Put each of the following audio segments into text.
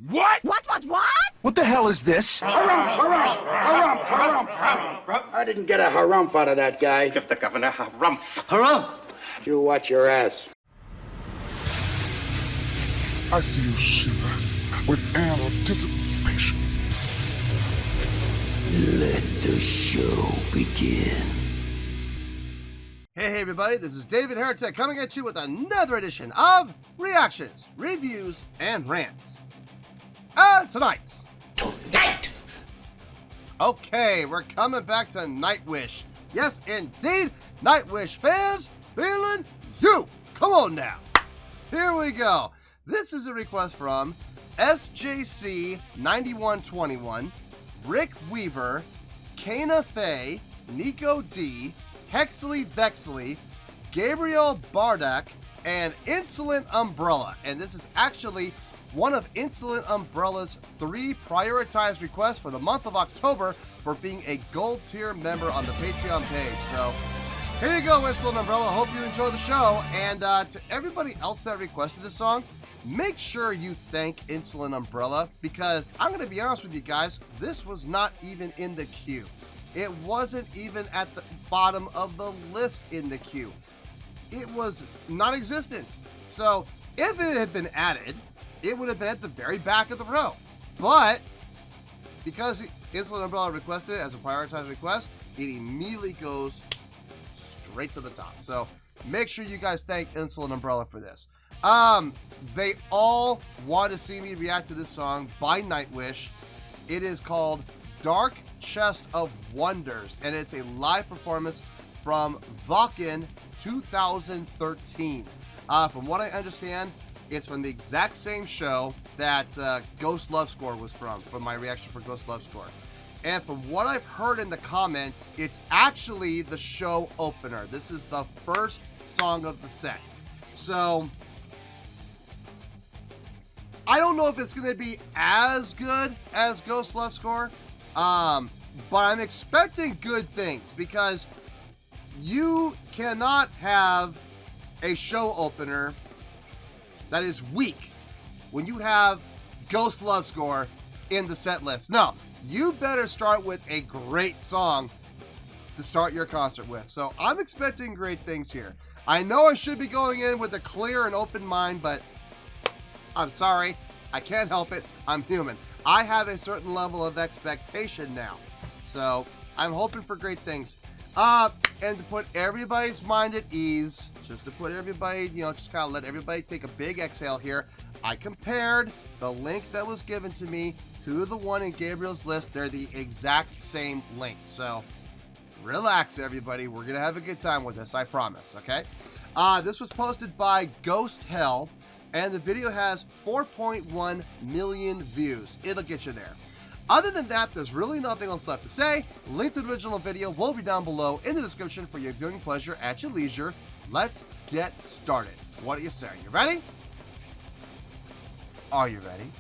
What? What? What the hell is this? Harumph. I didn't get a harumph out of that guy. Give the governor harumph. Harumph? You watch your ass. I see you shiver with anticipation. Let the show begin. Hey everybody, this is David Heretic coming at you with another edition of Reactions, Reviews, and Rants. Tonight. Okay, we're coming back to Nightwish. Yes, indeed, Nightwish fans, feeling you. Come on now. Here we go. This is a request from SJC9121, Rick Weaver, Kana Faye, Nico D, Hexley Vexley, Gabriel Bardak, and Insolent Umbrella. And this is actually one of Insolent Umbrella's 3 prioritized requests for the month of October for being a gold tier member on the Patreon page. So here you go, Insolent Umbrella. Hope you enjoy the show. And to everybody else that requested this song, make sure you thank Insolent Umbrella, because I'm going to be honest with you guys, this was not even in the queue. It wasn't even at the bottom of the list in the queue. It was non-existent. So if it had been added, it would have been at the very back of the row. But because Insolent Umbrella requested it as a prioritized request, it immediately goes straight to the top. So make sure you guys thank Insolent Umbrella for this. They all want to see me react to this song by Nightwish. It is called Dark Chest of Wonders, and it's a live performance from Waken 2013. From what I understand, it's from the exact same show that Ghost Love Score was from my reaction for Ghost Love Score. And from what I've heard in the comments, it's actually the show opener. This is the first song of the set. So I don't know if it's going to be as good as Ghost Love Score, but I'm expecting good things, because you cannot have a show opener that is weak when you have Ghost Love Score in the set list. No, you better start with a great song to start your concert with. So I'm expecting great things here. I know I should be going in with a clear and open mind, but I'm sorry, I can't help it. I'm human. I have a certain level of expectation now. So I'm hoping for great things. And to put everybody's mind at ease, just to put everybody, just kind of let everybody take a big exhale here, I compared the link that was given to me to the one in Gabriel's list. They're the exact same link. So relax, everybody. We're going to have a good time with this, I promise, okay? This was posted by Ghost Hell, and the video has 4.1 million views. It'll get you there. Other than that, there's really nothing else left to say. Link to the original video will be down below in the description for your viewing pleasure at your leisure. Let's get started. What do you say? You ready? Are you ready?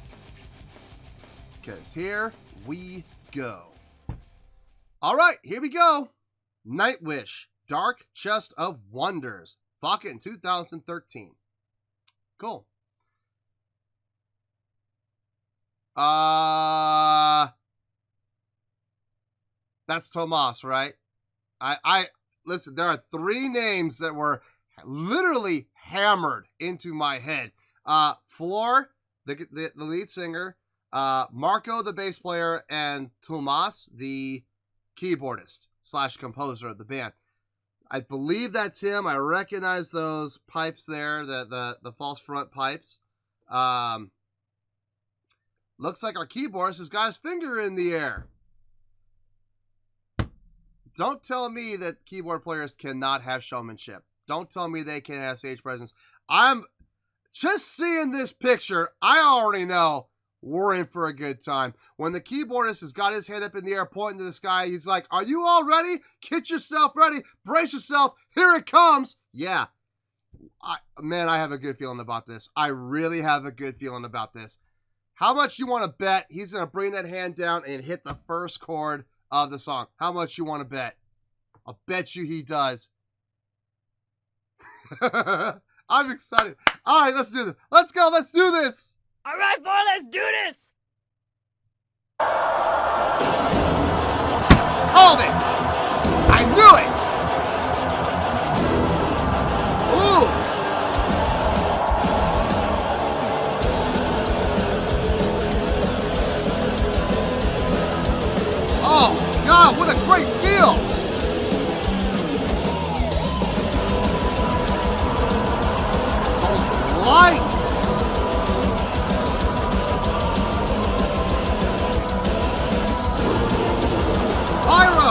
Because here we go. All right, here we go. Nightwish, Dark Chest of Wonders. Waken 2013. Cool. That's Tomas, right? I listen, there are 3 names that were literally hammered into my head. Floor, the lead singer, Marco, the bass player, and Tomas, the keyboardist / composer of the band. I believe that's him. I recognize those pipes there, the false front pipes. Looks like our keyboardist has got his finger in the air. Don't tell me that keyboard players cannot have showmanship. Don't tell me they can't have stage presence. I'm just seeing this picture. I already know we're in for a good time. When the keyboardist has got his hand up in the air pointing to the sky, he's like, are you all ready? Get yourself ready. Brace yourself. Here it comes. Yeah. Man, I have a good feeling about this. I really have a good feeling about this. How much you want to bet he's going to bring that hand down and hit the first chord of the song? How much you want to bet? I'll bet you he does. I'm excited. All right, let's do this. Let's go. Let's do this. All right, boy, let's do this. Called it! I knew it! Ooh! Oh, God, what a great feel! Those lights! Pyro!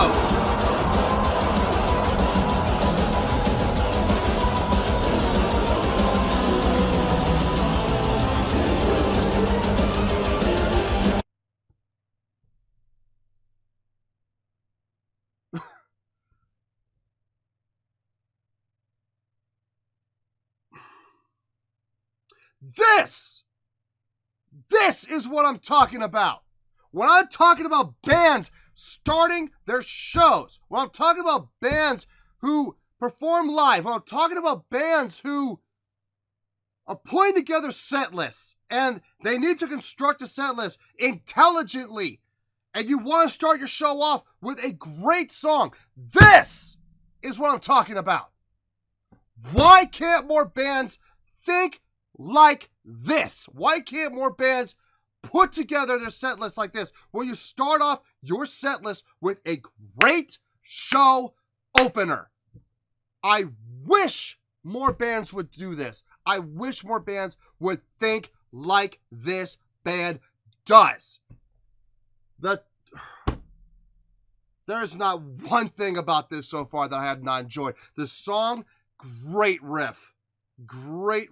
This is what I'm talking about. When I'm talking about bands starting their shows, when I'm talking about bands who perform live, when I'm talking about bands who are putting together set lists and they need to construct a set list intelligently, and you want to start your show off with a great song, this is what I'm talking about. Why can't more bands think like this? Why can't more bands put together their set list like this, where you start off your set list with a great show opener? I wish more bands would do this. I wish more bands would think like this band does. There's not one thing about this so far that I have not enjoyed. The song, great riff, great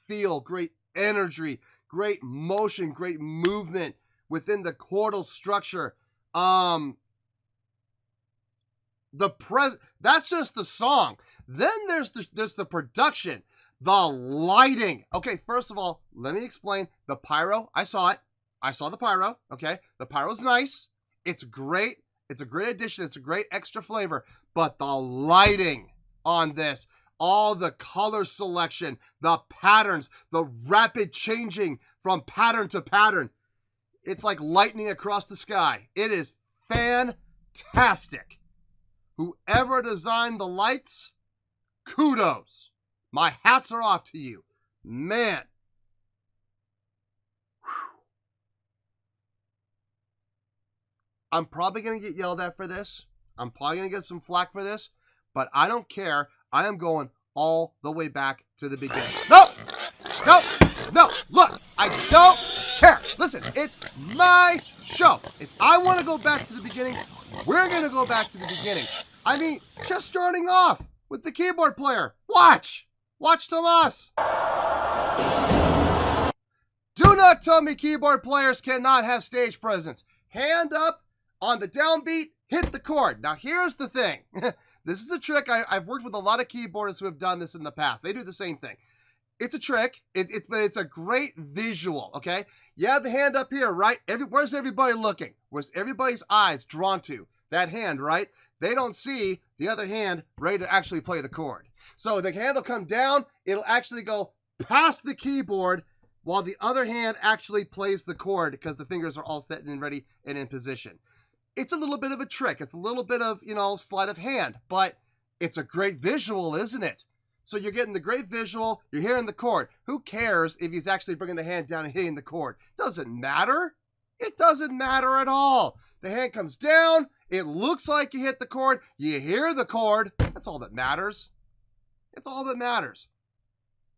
feel, great energy, great motion, great movement within the chordal structure. That's just the song. Then there's the production, the lighting. Okay, first of all, let me explain the pyro. I saw it. I saw the pyro. Okay, the pyro's nice. It's great. It's a great addition. It's a great extra flavor. But the lighting on this, all the color selection, the patterns, the rapid changing from pattern to pattern. It's like lightning across the sky. It is fantastic. Whoever designed the lights, kudos. My hats are off to you. Man. Whew. I'm probably going to get yelled at for this. I'm probably going to get some flack for this. But I don't care. I am going all the way back to the beginning. No! Look, I don't care. Listen, it's my show. If I want to go back to the beginning, we're going to go back to the beginning. I mean, just starting off with the keyboard player. Watch Tomas. Do not tell me keyboard players cannot have stage presence. Hand up on the downbeat, hit the chord. Now, here's the thing. This is a trick. I've worked with a lot of keyboardists who have done this in the past. They do the same thing. It's a trick. It's a great visual, okay? You have the hand up here, right? Where's everybody looking? Where's everybody's eyes drawn to? That hand, right? They don't see the other hand ready to actually play the chord. So the hand will come down. It'll actually go past the keyboard while the other hand actually plays the chord because the fingers are all set and ready and in position. It's a little bit of a trick. It's a little bit of, sleight of hand, but it's a great visual, isn't it? So you're getting the great visual. You're hearing the chord. Who cares if he's actually bringing the hand down and hitting the chord? Doesn't matter. It doesn't matter at all. The hand comes down. It looks like you hit the chord. You hear the chord. That's all that matters. It's all that matters.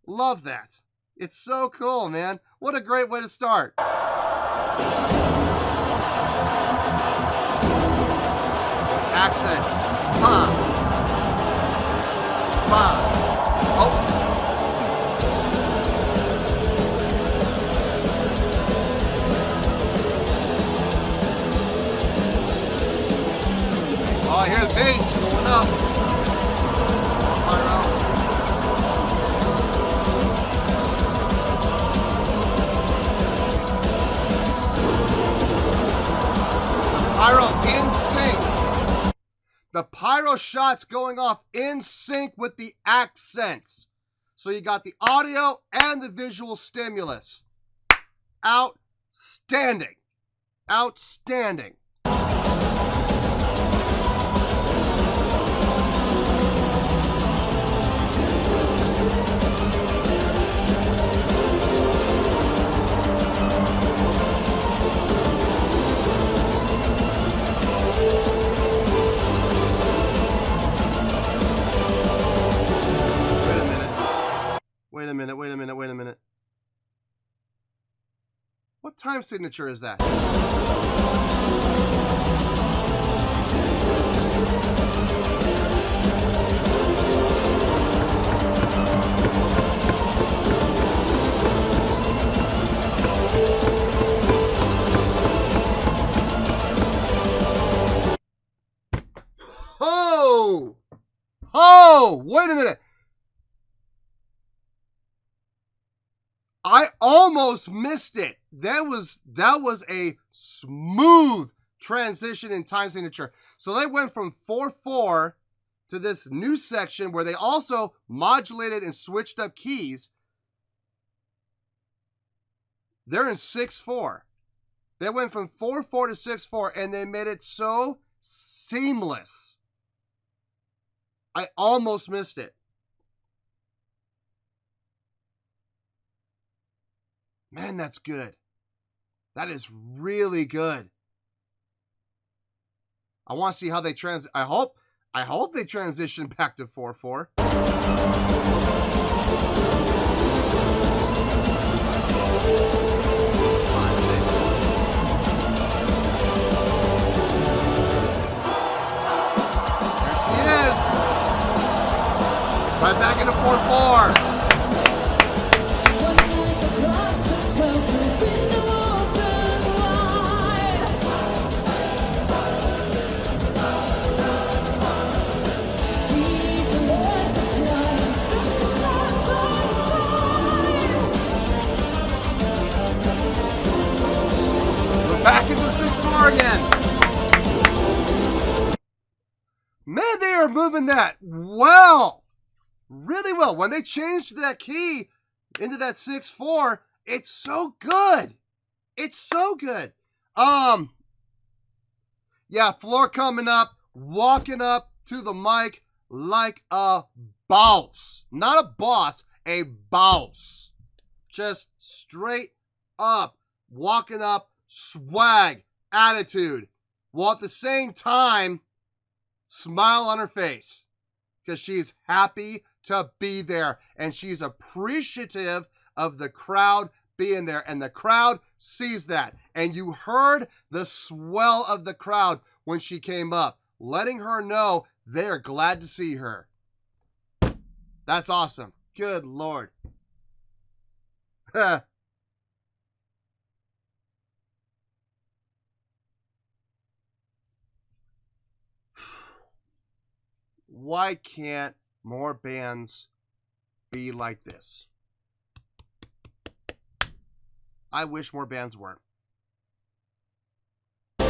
Love that. It's so cool, man. What a great way to start. Accents. Pa. Oh. Oh, I hear the bass going up. Pyro. Pyro in sync. The pyro shots going off in sync with the accents. So you got the audio and the visual stimulus. outstanding. Outstanding. Wait a minute. What time signature is that? Oh, wait a minute. I almost missed it. That was a smooth transition in time signature. So they went from 4/4 to this new section where they also modulated and switched up keys. They're in 6/4. They went from 4/4 to 6/4 and they made it so seamless. I almost missed it. Man, that's good. That is really good. I want to see how they I hope they transition back to 4/4. There she is. Right back into 4/4. Back into 6/4 again. Man, they are moving that well. Really well. When they changed that key into that 6/4, it's so good. It's so good. Yeah, floor coming up, walking up to the mic like a boss. Not a boss, a boss. Just straight up, walking up. Swag, attitude, while at the same time, smile on her face because she's happy to be there and she's appreciative of the crowd being there, and the crowd sees that. And you heard the swell of the crowd when she came up, letting her know they're glad to see her. That's awesome. Good Lord. Why can't more bands be like this? I wish more bands weren't. The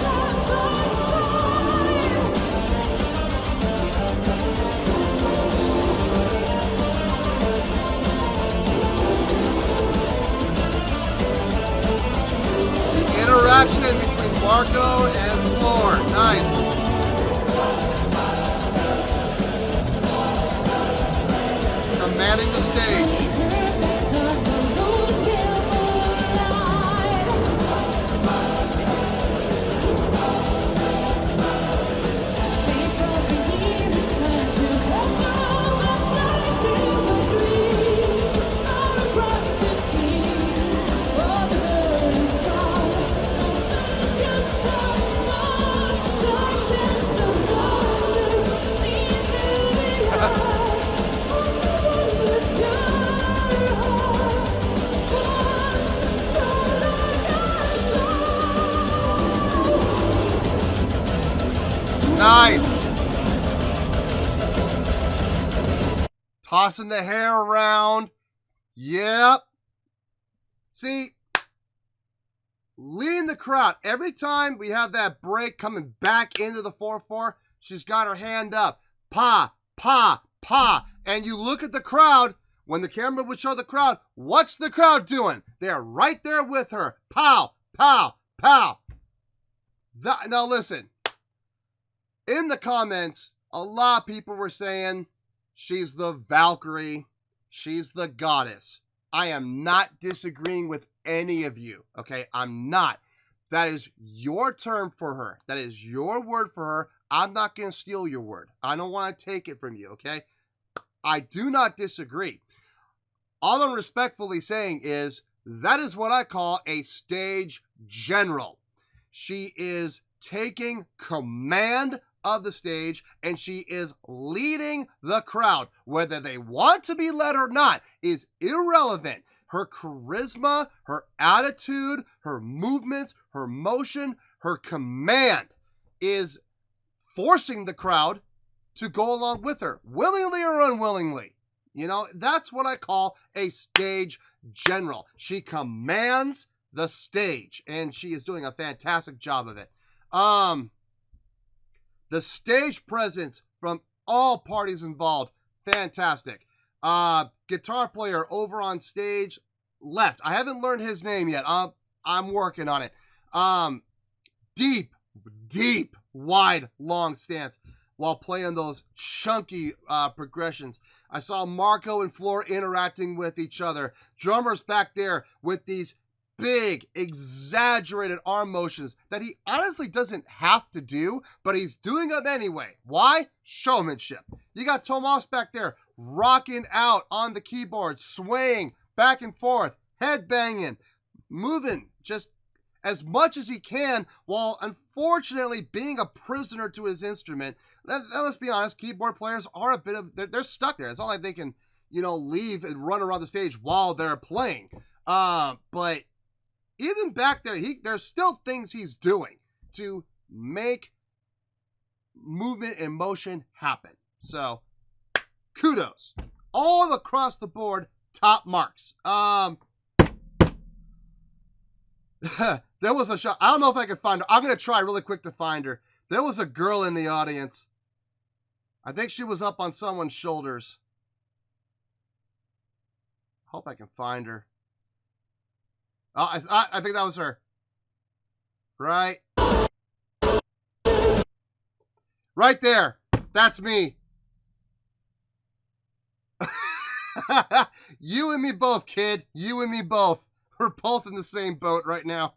interaction between Marco and Floor. Nice. Commanding the stage. Nice. Tossing the hair around. Yep. See, leading the crowd. Every time we have that break coming back into the 4/4, she's got her hand up. Pa, pa, pa. And you look at the crowd when the camera would show the crowd, what's the crowd doing? They're right there with her. Pow, pow, pow. Now listen, in the comments, a lot of people were saying she's the Valkyrie, she's the goddess. I am not disagreeing with any of you, okay? I'm not. That is your term for her. That is your word for her. I'm not going to steal your word. I don't want to take it from you, okay? I do not disagree. All I'm respectfully saying is that is what I call a stage general. She is taking command of the stage and she is leading the crowd. Whether they want to be led or not is irrelevant. Her charisma, her attitude, her movements, her motion, her command is forcing the crowd to go along with her, willingly or unwillingly. You know, that's what I call a stage general. She commands the stage, and she is doing a fantastic job of it. The stage presence from all parties involved, fantastic. Guitar player over on stage left. I haven't learned his name yet. I'm working on it. Deep, wide, long stance while playing those chunky progressions. I saw Marco and Floor interacting with each other. Drummers back there with these big, exaggerated arm motions that he honestly doesn't have to do, but he's doing them anyway. Why? Showmanship. You got Tomas back there rocking out on the keyboard, swaying back and forth, head banging, moving just as much as he can while unfortunately being a prisoner to his instrument. Let's be honest, keyboard players are a bit of, they're stuck there. It's not like they can, leave and run around the stage while they're playing. But even back there, there's still things he's doing to make movement and motion happen. So, kudos. All across the board, top marks. There was a shot. I don't know if I can find her. I'm going to try really quick to find her. There was a girl in the audience. I think she was up on someone's shoulders. Hope I can find her. Oh, I think that was her. Right. Right there. That's me. You and me both, kid. You and me both. We're both in the same boat right now.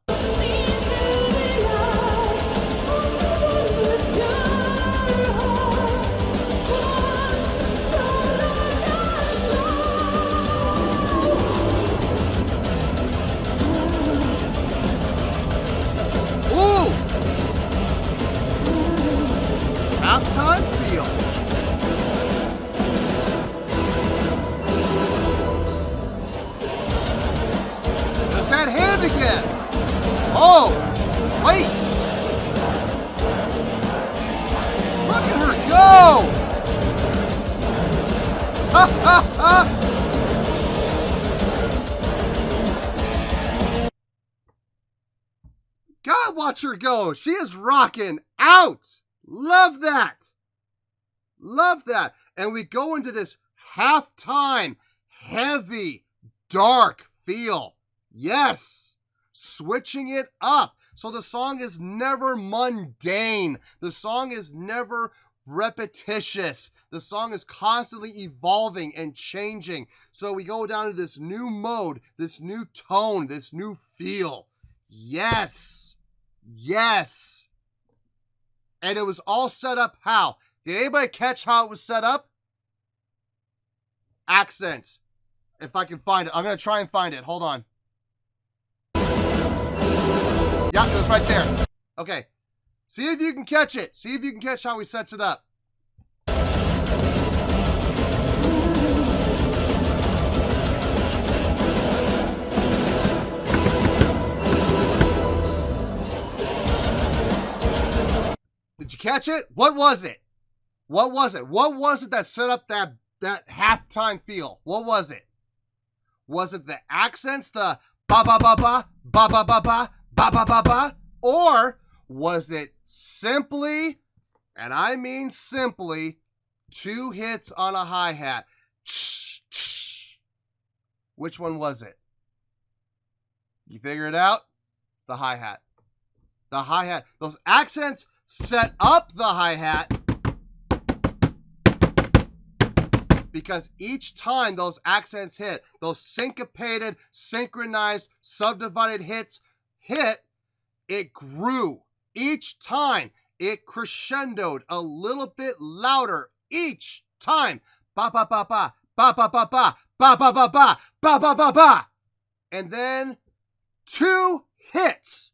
Ooh! Halftime feel. There's that hand again. Oh, wait. Look at her go. Ha ha ha. God, watch her go. She is rocking out. Love that. Love that. And we go into this halftime, heavy, dark feel. Yes. Switching it up. So the song is never mundane. The song is never repetitious. The song is constantly evolving and changing. So we go down to this new mode, this new tone, this new feel. Yes. Yes. And it was all set up how? Did anybody catch how it was set up? Accents. If I can find it. I'm going to try and find it. Hold on. Yeah, it was right there. Okay. See if you can catch it. See if you can catch how he sets it up. Did you catch it? What was it? What was it? What was it that set up that halftime feel? What was it? Was it the accents, the ba ba ba ba ba ba ba ba ba ba ba ba, or was it simply, and I mean simply, 2 hits on a hi-hat? Which one was it? You figure it out? The hi-hat. The hi-hat. Those accents set up the hi-hat because each time those accents hit, those syncopated, synchronized, subdivided hits hit, it grew. Each time it crescendoed a little bit louder. Each time. Ba ba ba ba, ba ba ba ba, ba ba ba ba, ba ba ba ba. And then 2 hits.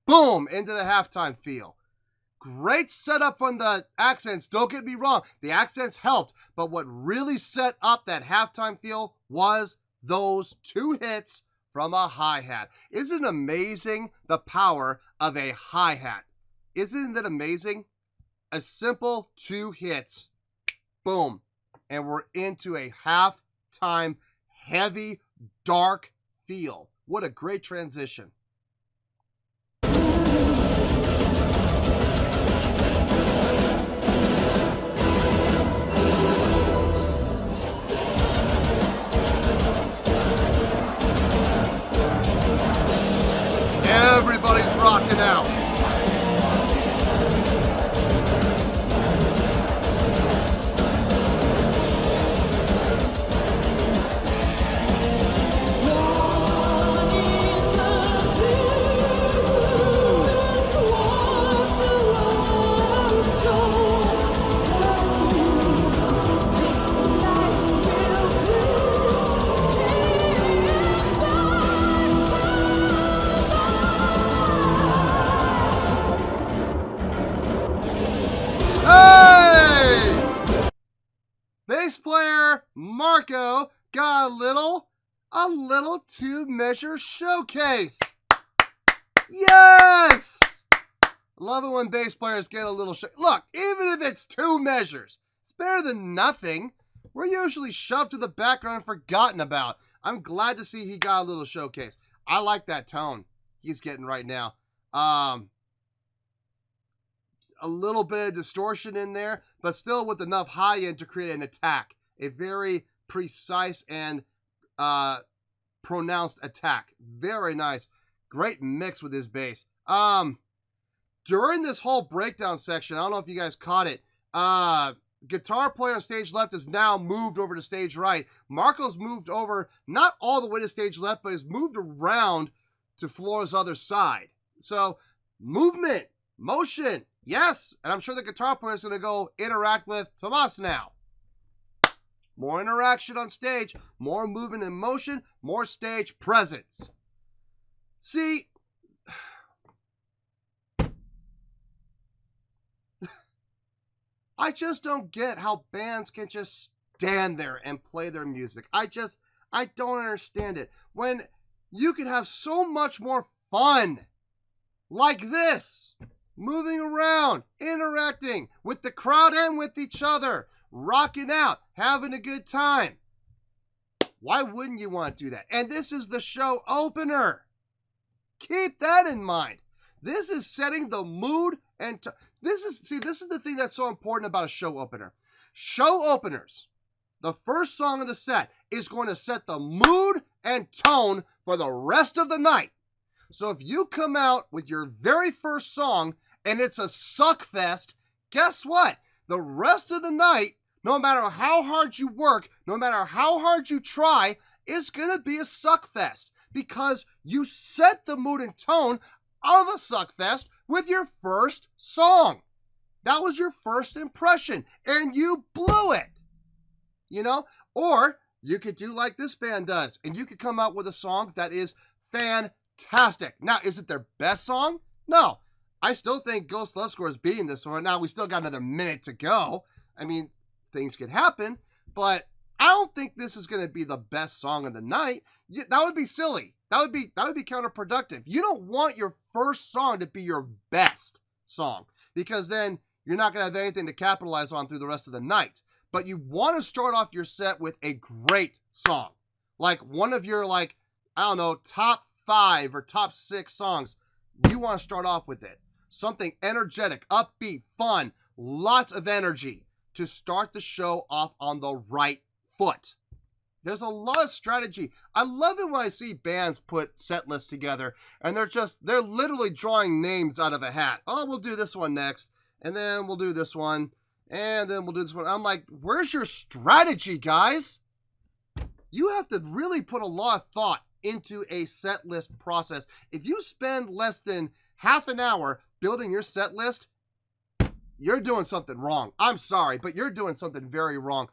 Boom, into the halftime feel. Great setup from the accents. Don't get me wrong. The accents helped. But what really set up that halftime feel was those 2 hits from a hi-hat. Isn't it amazing the power of a hi-hat? Isn't it amazing? A simple 2 hits. Boom. And we're into a halftime heavy, dark feel. What a great transition. Everybody's rocking out. Bass player Marco got a little 2-measure showcase. Yes! Love it when bass players get a little Look, even if it's 2 measures, it's better than nothing. We're usually shoved to the background and forgotten about. I'm glad to see he got a little showcase. I like that tone he's getting right now. A little bit of distortion in there, but still with enough high end to create an attack. A very precise and pronounced attack. Very nice. Great mix with his bass. During this whole breakdown section, I don't know if you guys caught it, guitar player on stage left is now moved over to stage right. Marco's moved over, not all the way to stage left, but has moved around to Flora's other side. So, movement, motion, yes, and I'm sure the guitar player is going to go interact with Tomas now. More interaction on stage, more movement and motion, more stage presence. See, I just don't get how bands can just stand there and play their music. I don't understand it. When you can have so much more fun like this. Moving around, interacting with the crowd and with each other, rocking out, having a good time. Why wouldn't you want to do that? And this is the show opener. Keep that in mind. This is setting the mood and this is the thing that's so important about a show opener. Show openers, the first song of the set is going to set the mood and tone for the rest of the night. So if you come out with your very first song and it's a suck fest, guess what? The rest of the night, no matter how hard you work, no matter how hard you try, is going to be a suck fest because you set the mood and tone of the suck fest with your first song. That was your first impression and you blew it. You know? Or you could do like this band does and you could come out with a song that is fantastic. Now, is it their best song? No. I still think Ghost Love Score is beating this one. Now, we still got another minute to go. I mean, things could happen, but I don't think this is going to be the best song of the night. That would be silly. That would be counterproductive. You don't want your first song to be your best song because then you're not going to have anything to capitalize on through the rest of the night. But you want to start off your set with a great song. Like one of your, I don't know, top 5 or top 6 songs. You want to start off with it. Something energetic, upbeat, fun, lots of energy to start the show off on the right foot. There's a lot of strategy. I love it when I see bands put set lists together and they're literally drawing names out of a hat. Oh, we'll do this one next, and then we'll do this one, and then we'll do this one. I'm like, where's your strategy, guys? You have to really put a lot of thought into a set list process. If you spend less than half an hour building your set list, you're doing something wrong. I'm sorry, but you're doing something very wrong.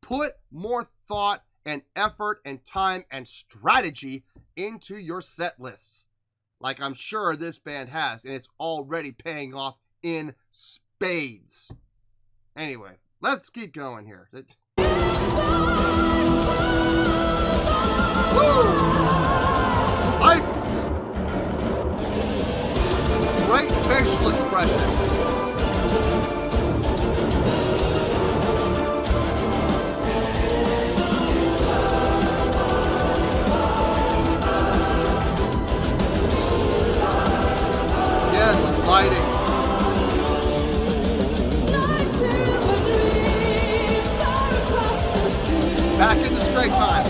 Put more thought and effort and time and strategy into your set lists, like I'm sure this band has, and it's already paying off in spades. Anyway, let's keep going here. Woo! Lights! Great facial expressions. The lighting. Back into straight time.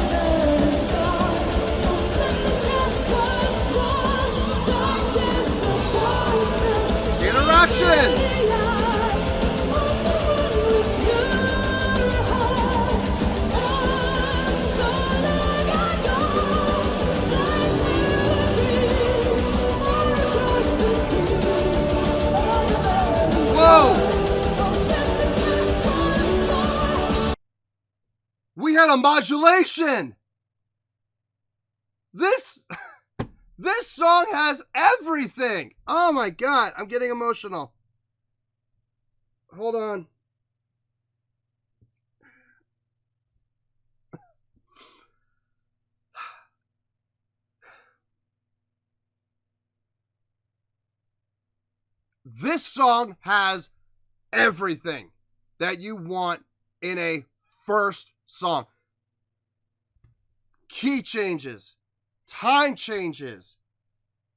Interaction. We had a modulation. This song has everything. Oh my God, I'm getting emotional. Hold on. This song has everything that you want in a first song. Key changes, time changes,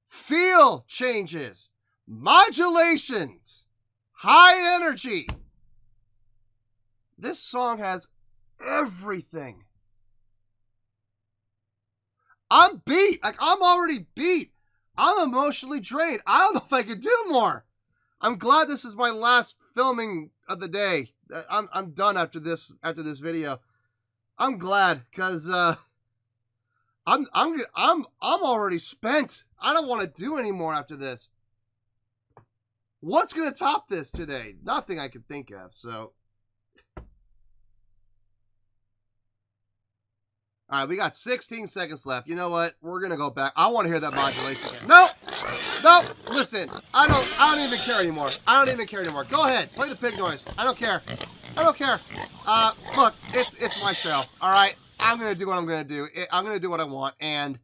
feel changes, modulations, high energy. This song has everything. I'm beat. Like, I'm already beat. I'm emotionally drained. I don't know if I could do more. I'm glad this is my last filming of the day. I'm done after this video. I'm glad, because I'm already spent. I don't want to do any more after this. What's gonna top this today? Nothing I can think of. So, all right, we got 16 seconds left. You know what? We're gonna go back. I want to hear that modulation. Nope. Nope. Listen, I don't even care anymore. I don't even care anymore. Go ahead, play the pig noise. I don't care. I don't care. Look, it's my show. All right, I'm gonna do what I'm gonna do. I'm gonna do what I want, and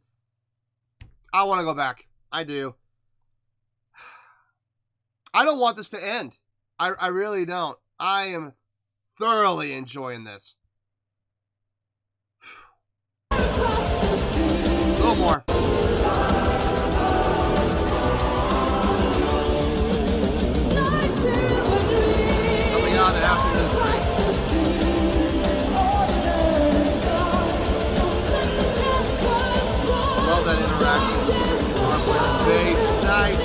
I want to go back. I do. I don't want this to end. I really don't. I am thoroughly enjoying this. A little more. Coming out after this, right? Love that interaction. Hardware and bass. Nice.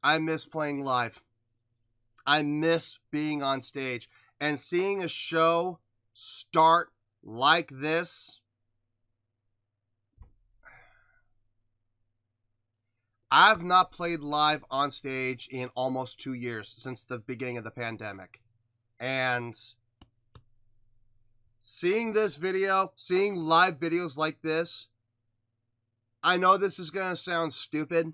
I miss playing live. I miss being on stage and seeing a show start like this. I've not played live on stage in almost 2 years, since the beginning of the pandemic. And seeing this video, seeing live videos like this, I know this is going to sound stupid.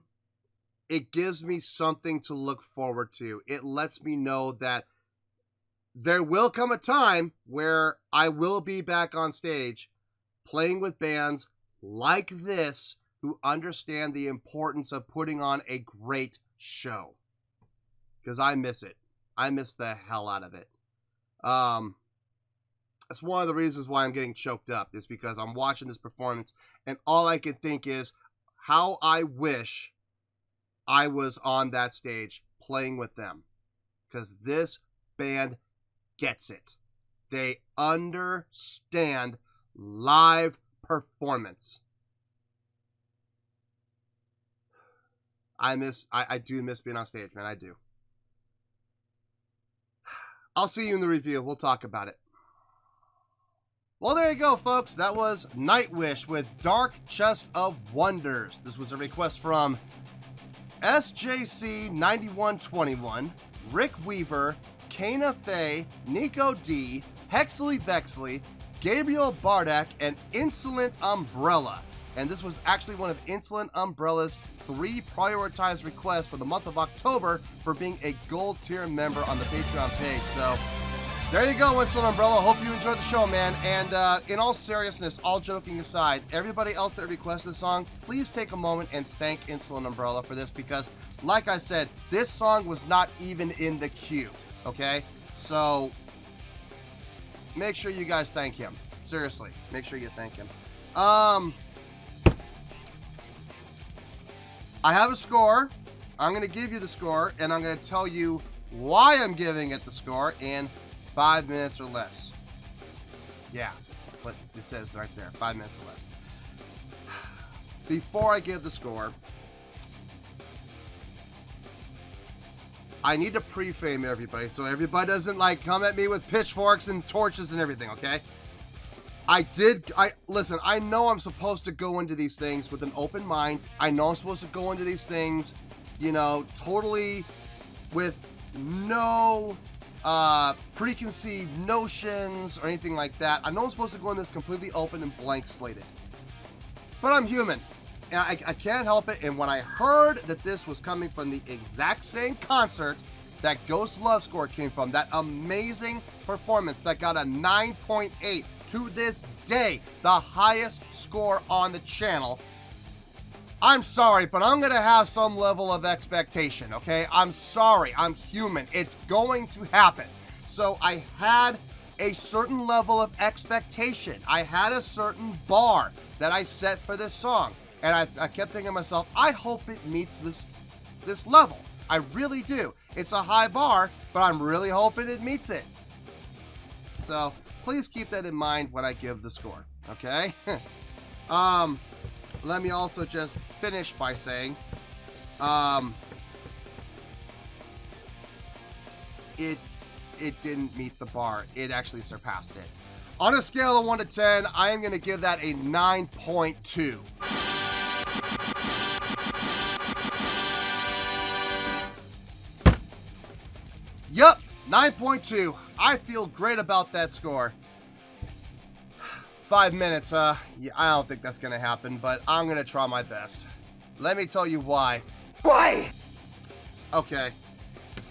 It gives me something to look forward to. It lets me know that there will come a time where I will be back on stage playing with bands like this who understand the importance of putting on a great show. Because I miss it. I miss the hell out of it. That's one of the reasons why I'm getting choked up, is because I'm watching this performance and all I can think is how I wish I was on that stage playing with them. Because this band gets it. They understand live performance. I do miss being on stage, man. I do. I'll see you in the review. We'll talk about it. Well, there you go, folks. That was Nightwish with Dark Chest of Wonders. This was a request from SJC9121, Rick Weaver, Kana Faye, Nico D, Hexley Vexley, Gabriel Bardak, and Insolent Umbrella. And this was actually one of Insolent Umbrella's 3 prioritized requests for the month of October for being a gold tier member on the Patreon page. So there you go, Insolent Umbrella. Hope you enjoyed the show, man. And in all seriousness, all joking aside, everybody else that requested the song, please take a moment and thank Insolent Umbrella for this, because like I said, this song was not even in the queue. Okay? So make sure you guys thank him. Seriously, make sure you thank him. I have a score. I'm going to give you the score, and I'm going to tell you why I'm giving it the score in 5 minutes or less. Yeah, what it says right there, 5 minutes or less. Before I give the score, I need to pre-frame everybody so everybody doesn't like come at me with pitchforks and torches and everything, okay? Listen, I know I'm supposed to go into these things with an open mind. I know I'm supposed to go into these things, you know, totally with no preconceived notions or anything like that. I know I'm supposed to go in this completely open and blank slated. But I'm human. And I can't help it. And when I heard that this was coming from the exact same concert that Ghost Love Score came from, that amazing performance that got a 9.8, to this day, the highest score on the channel, I'm sorry, but I'm going to have some level of expectation, okay? I'm sorry, I'm human. It's going to happen. So I had a certain level of expectation. I had a certain bar that I set for this song. And I kept thinking to myself, I hope it meets this level. I really do. It's a high bar, but I'm really hoping it meets it. So please keep that in mind when I give the score, okay? Let me also just finish by saying, it didn't meet the bar. It actually surpassed it. On a scale of 1 to 10, I am going to give that a 9.2. Yup, 9.2. I feel great about that score. 5 minutes, yeah, I don't think that's gonna happen, but I'm gonna try my best. Let me tell you why. Why? Okay.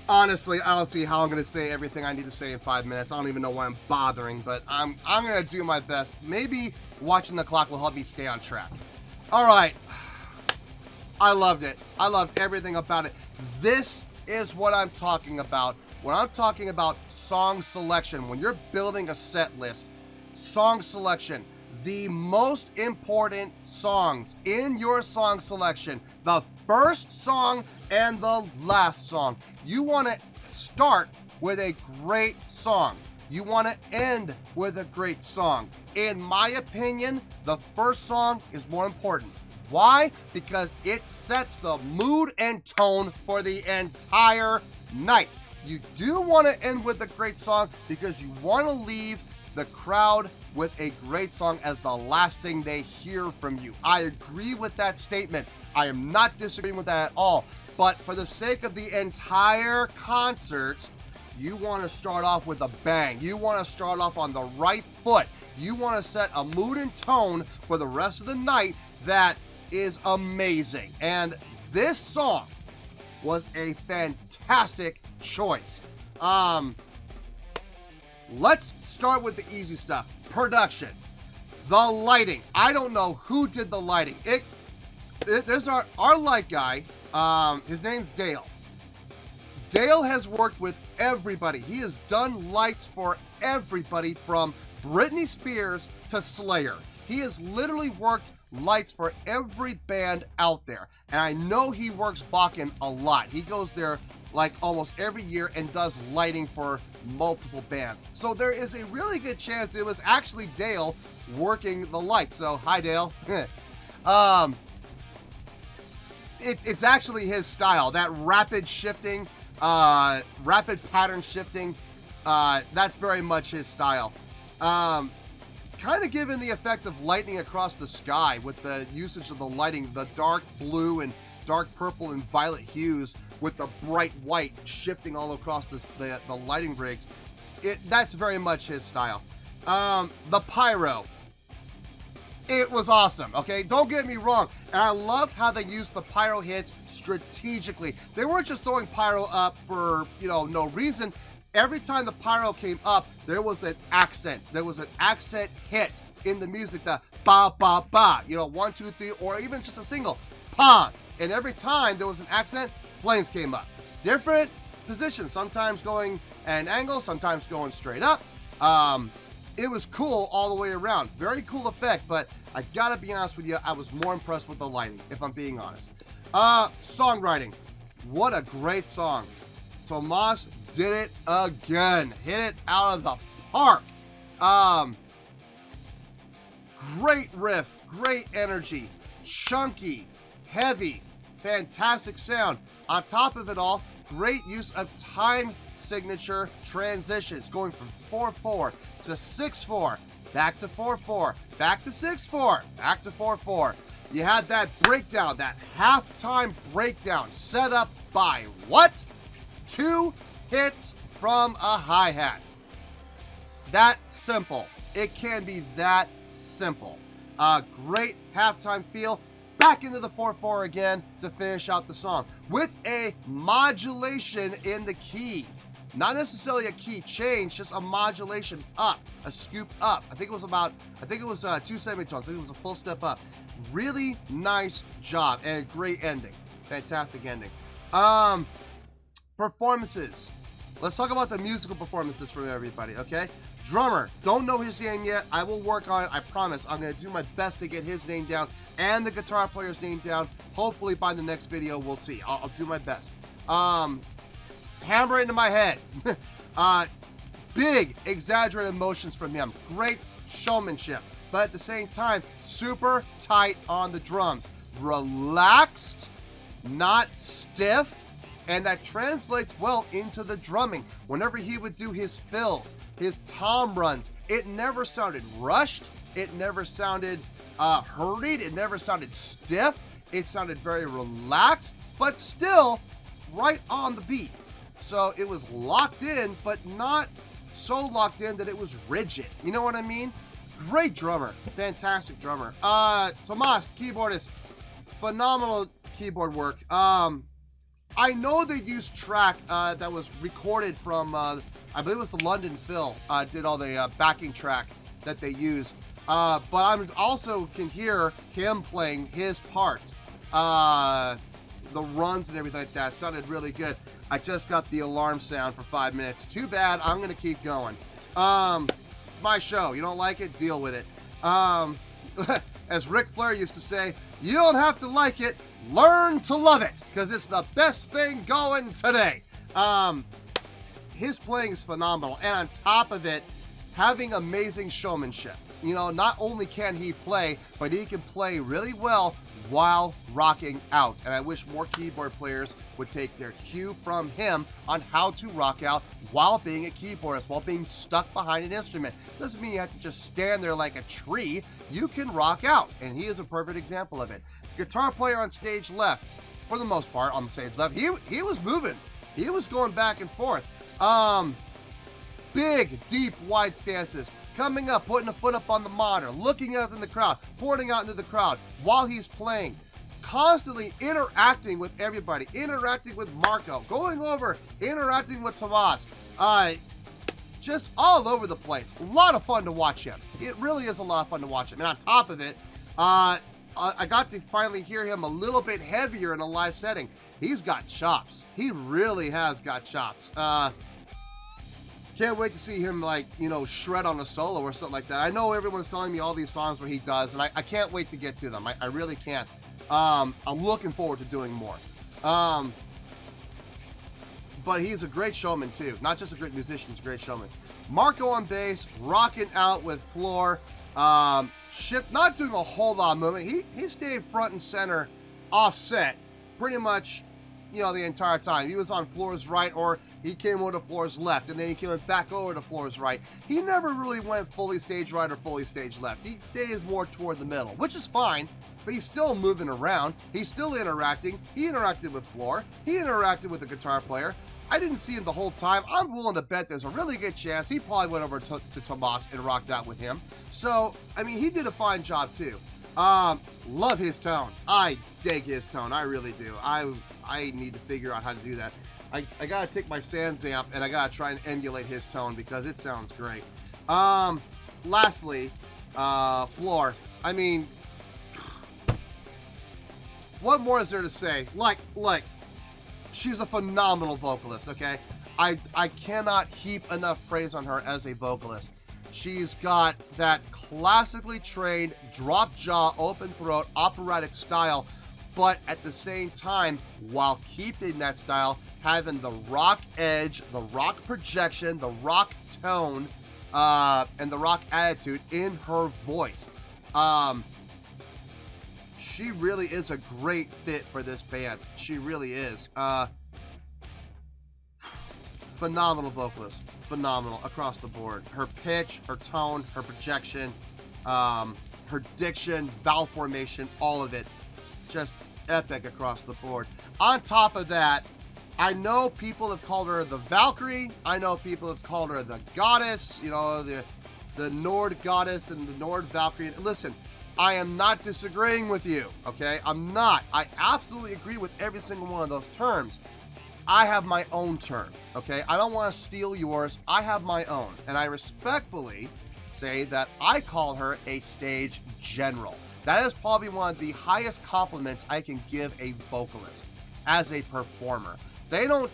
Honestly, I don't see how I'm gonna say everything I need to say in 5 minutes. I don't even know why I'm bothering, but I'm gonna do my best. Maybe watching the clock will help me stay on track. Alright. I loved it. I loved everything about it. This is what I'm talking about. When I'm talking about song selection, when you're building a set list, song selection, the most important songs in your song selection, the first song and the last song. You want to start with a great song. You want to end with a great song. In my opinion, the first song is more important. Why? Because it sets the mood and tone for the entire night. You do want to end with a great song because you want to leave the crowd with a great song as the last thing they hear from you. I agree with that statement. I am not disagreeing with that at all. But for the sake of the entire concert, you want to start off with a bang. You want to start off on the right foot. You want to set a mood and tone for the rest of the night that is amazing. And this song was a fantastic choice. Let's start with the easy stuff. Production. The lighting. I don't know who did the lighting. There's our light guy. His name's Dale. Dale has worked with everybody. He has done lights for everybody from Britney Spears to Slayer. He has literally worked lights for every band out there. And I know he works Waken a lot. He goes there like almost every year and does lighting for multiple bands. So there is a really good chance it was actually Dale working the lights. So hi Dale. It's actually his style, that rapid shifting, rapid pattern shifting. That's very much his style. Kind of given the effect of lightning across the sky with the usage of the lighting, the dark blue and dark purple and violet hues with the bright white shifting all across the lighting rigs. That's very much his style. The pyro. It was awesome, okay? Don't get me wrong. And I love how they used the pyro hits strategically. They weren't just throwing pyro up for, no reason. Every time the pyro came up, there was an accent. There was an accent hit in the music, the ba, ba, ba, 1, 2, 3, or even just a single, pa. And every time there was an accent, flames came up. Different positions, sometimes going at an angle, sometimes going straight up. It was cool all the way around. Very cool effect, but I gotta be honest with you, I was more impressed with the lighting, if I'm being honest. Songwriting. What a great song. Tomas did it again. Hit it out of the park. Great riff, great energy, chunky, heavy, fantastic sound. On top of it all, great use of time signature transitions, going from 4/4 to 6/4, back to 4/4, back to 6/4, back to 4/4. You had that breakdown, that halftime breakdown set up by what? 2 hits from a hi-hat. That simple. It can be that simple. A great halftime feel. Back into the 4/4 again to finish out the song with a modulation in the key. Not necessarily a key change, just a modulation up, a scoop up. I think it was 2 semitones. I think it was a full step up. Really nice job and a great ending. Fantastic ending. Performances. Let's talk about the musical performances from everybody, okay? Drummer, don't know his name yet. I will work on it, I promise. I'm gonna do my best to get his name down and the guitar player's name down. Hopefully by the next video, we'll see. I'll do my best. Hammer into my head. Big exaggerated emotions from him. Great showmanship, but at the same time, super tight on the drums. Relaxed, not stiff, and that translates well into the drumming. Whenever he would do his fills, his tom runs, it never sounded rushed. It never sounded hurried. It never sounded stiff. It sounded very relaxed, but still right on the beat. So it was locked in, but not so locked in that it was rigid. You know what I mean? Great drummer. Fantastic drummer. Tomas, keyboardist. Phenomenal keyboard work. I know they used track that was recorded from, I believe it was the London Phil, did all the backing track that they used. But I also can hear him playing his parts. The runs and everything like that sounded really good. I just got the alarm sound for 5 minutes. Too bad. I'm going to keep going. It's my show. You don't like it? Deal with it. As Ric Flair used to say, you don't have to like it. Learn to love it, because it's the best thing going today. His playing is phenomenal, and on top of it, having amazing showmanship. Not only can he play, but he can play really well while rocking out. And I wish more keyboard players would take their cue from him on how to rock out while being a keyboardist, while being stuck behind an instrument. Doesn't mean you have to just stand there like a tree. You can rock out, and he is a perfect example of it. Guitar player on stage left, for the most part, on the stage left, he was moving. He was going back and forth. Big, deep, wide stances. Coming up, putting a foot up on the monitor, looking out in the crowd, pointing out into the crowd while he's playing. Constantly interacting with everybody, interacting with Marco, going over, interacting with Tomas. Just all over the place. A lot of fun to watch him. It really is a lot of fun to watch him. And on top of it, I got to finally hear him a little bit heavier in a live setting. He's got chops. He really has got chops. Can't wait to see him, like, you know, shred on a solo or something like that. I know everyone's telling me all these songs where he does, and I can't wait to get to them. I really can't. I'm looking forward to doing more. But he's a great showman, too. Not just a great musician, he's a great showman. Marco on bass, rocking out with Floor. Not doing a whole lot of movement. He stayed front and center, offset, pretty much, you know, the entire time. He was on Floor's right, or he came over to Floor's left, and then he came back over to Floor's right. He never really went fully stage right or fully stage left. He stays more toward the middle, which is fine, but he's still moving around. He's still interacting. He interacted with Floor. He interacted with the guitar player. I didn't see him the whole time. I'm willing to bet there's a really good chance he probably went over to Tomas and rocked out with him. So, I mean, he did a fine job, too. Love his tone. I dig his tone. I really do. I need to figure out how to do that. I gotta take my Sans amp and I gotta try and emulate his tone because it sounds great. Lastly, Floor. I mean, what more is there to say? Like, she's a phenomenal vocalist, okay? I cannot heap enough praise on her as a vocalist. She's got that classically trained drop jaw, open throat, operatic style, but at the same time, while keeping that style, having the rock edge, the rock projection, the rock tone, and the rock attitude in her voice. She really is a great fit for this band. She really is. Phenomenal vocalist. Phenomenal across the board. Her pitch, her tone, her projection, her diction, vowel formation, all of it. Just epic across the board. On top of that, I know people have called her the Valkyrie. I know people have called her the goddess, you know, the Nord goddess and the Nord Valkyrie. Listen, I am not disagreeing with you, okay? I'm not. I absolutely agree with every single one of those terms. I have my own term, okay? I don't want to steal yours. I have my own. And I respectfully say that I call her a stage general. That is probably one of the highest compliments I can give a vocalist as a performer. They don't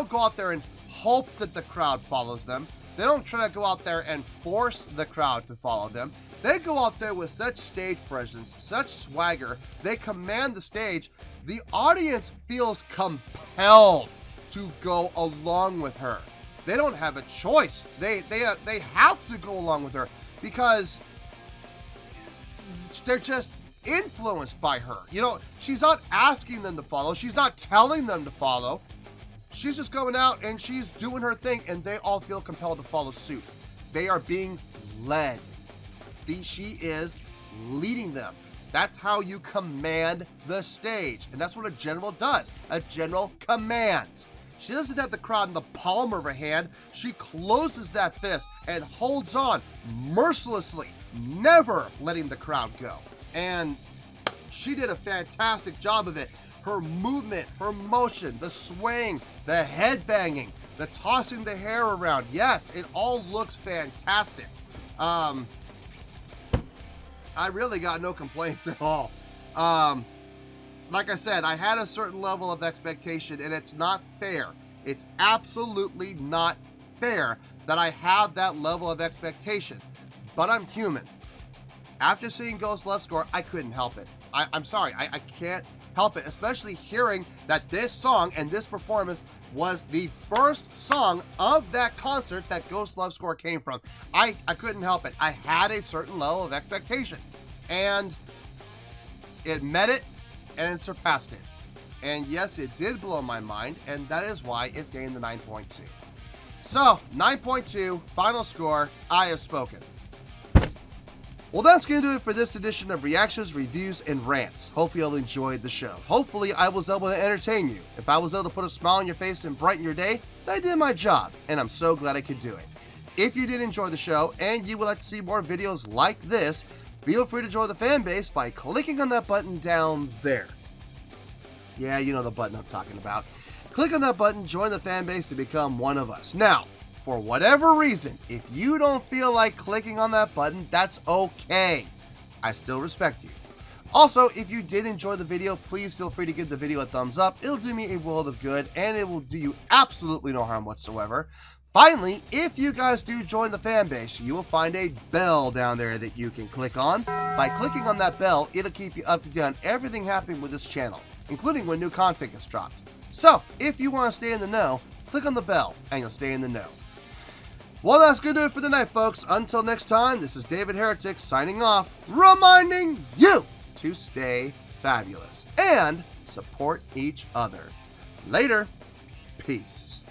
go out there and hope that the crowd follows them. They don't try to go out there and force the crowd to follow them. They go out there with such stage presence, such swagger. They command the stage. The audience feels compelled to go along with her. They don't have a choice. They have to go along with her because they're just influenced by her. You know, she's not asking them to follow. She's not telling them to follow. She's just going out and she's doing her thing, and they all feel compelled to follow suit. They are being led. She is leading them. That's how you command the stage. And that's what a general does. A general commands. She doesn't have the crowd in the palm of her hand. She closes that fist and holds on mercilessly, never letting the crowd go. And she did a fantastic job of it. Her movement, her motion, the swaying, the head banging, the tossing the hair around. Yes, it all looks fantastic. I really got no complaints at all. Like I said, I had a certain level of expectation, and it's not fair. It's absolutely not fair that I have that level of expectation. But I'm human. After seeing Ghost Love Score, I couldn't help it. I'm sorry, I can't help it, especially hearing that this song and this performance was the first song of that concert that Ghost Love Score came from. I couldn't help it. I had a certain level of expectation. And It met it, and it surpassed it. And yes, it did blow my mind, and that is why it's getting the 9.2. So, 9.2, final score, I have spoken. Well, that's going to do it for this edition of Reactions, Reviews, and Rants. Hope you all enjoyed the show. Hopefully, I was able to entertain you. If I was able to put a smile on your face and brighten your day, then I did my job, and I'm so glad I could do it. If you did enjoy the show, and you would like to see more videos like this, feel free to join the fan base by clicking on that button down there. Yeah, you know the button I'm talking about. Click on that button, join the fan base to become one of us. Now, for whatever reason, if you don't feel like clicking on that button, that's okay. I still respect you. Also, if you did enjoy the video, please feel free to give the video a thumbs up. It'll do me a world of good, and it will do you absolutely no harm whatsoever. Finally, if you guys do join the fan base, you will find a bell down there that you can click on. By clicking on that bell, it'll keep you up to date on everything happening with this channel, including when new content gets dropped. So, if you want to stay in the know, click on the bell, and you'll stay in the know. Well, that's going to do it for the night, folks. Until next time, this is David Heretic signing off, reminding you to stay fabulous and support each other. Later. Peace.